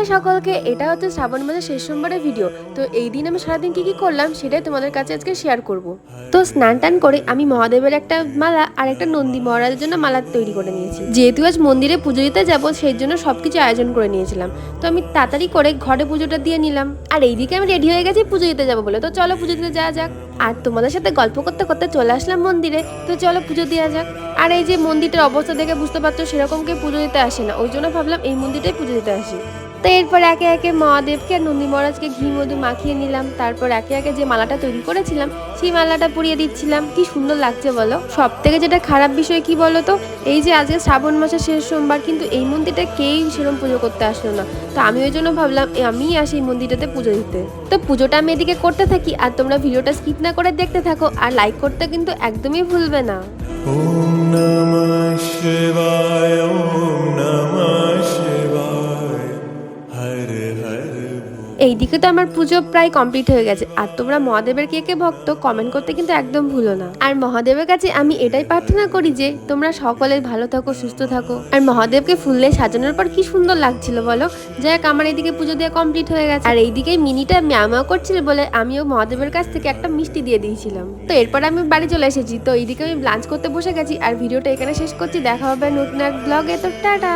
সন্ধ্যা সকলকে, এটা হচ্ছে শ্রাবণ মাসের শেষ সোমবারের ভিডিও। তো এই দিন আমি সারাদিন কি করলাম সেটাই তোমাদের কাছে আজকে শেয়ার করব। তো স্নান টান করে আমি মহাদেবের একটা মালা আর একটা নন্দী মহারাজের জন্য মালা তৈরি করে নিয়েছি। যেহেতু আজ মন্দিরে পুজো দিতে যাবো সেই জন্য সবকিছু আয়োজন করে নিয়েছিলাম। তো আমি তাড়াতাড়ি করে ঘরে পুজোটা দিয়ে নিলাম, আর এইদিকে আমি রেডি হয়ে গেছি পুজো দিতে যাবো বলে। তো চলো পুজো দিতে যাওয়া যাক। আর তোমাদের সাথে গল্প করতে করতে চলে আসলাম মন্দিরে। তো চলো পুজো দেওয়া যাক। আর এই যে মন্দিরটার অবস্থা দেখে বুঝতে পারছো সেরকম কেউ পুজো দিতে আসে না, ওই জন্য ভাবলাম এই মন্দিরটাই পুজো দিতে আসি। তো এরপর একে একে মহাদেবকে আর নন্দী মহারাজকে ঘি মধু মাখিয়ে নিলাম। তারপর একে একে যে মালাটা তৈরি করেছিলাম সেই মালাটা পরিয়ে দিচ্ছিলাম। কি সুন্দর লাগছে বলো। সব থেকে যেটা খারাপ বিষয় কি বলো তো, এই যে আজকে শ্রাবণ মাসের শেষ সোমবার, কিন্তু এই মন্দিরটা কেউই সেরকম পুজো করতে আসলো না। তো আমি ওই জন্য ভাবলাম আমিই আসি এই মন্দিরটাতে পুজো দিতে। তো পুজোটা আমি এদিকে করতে থাকি, আর তোমরা ভিডিওটা স্কিপ না করে দেখতে থাকো, আর লাইক করতে কিন্তু একদমই ভুলবে না। ওম নমঃ শিবায়, ওম নমঃ শিবায়, হর হর। এইদিকে তো আমার পুজো প্রায় কমপ্লিট হয়ে গেছে। আর তোমরা মহাদেবের কে কে ভক্ত কমেন্ট করতে কিন্তু একদম ভুলো না। আর মহাদেবের কাছে আমি এটাই প্রার্থনা করি যে তোমরা সকলে ভালো থাকো, সুস্থ থাকো। আর মহাদেবকে ফুল দিয়ে সাজানোর পর কি সুন্দর লাগছিল বলো। যাক, আমার এইদিকে পুজো দিয়ে কমপ্লিট হয়ে গেছে। আর এইদিকে মিনিটা ম্যাও ম্যাও করছিল বলে আমিও মহাদেবের কাছ থেকে একটা মিষ্টি দিয়ে দিয়েছিলাম। তো এরপর আমি বাড়ি চলে এসেছি। তো এইদিকে আমি লাঞ্চ করতে বসে গেছি, আর ভিডিওটা এখানে শেষ করছি। দেখা হবে নতুন এক ব্লগে। তো টাটা।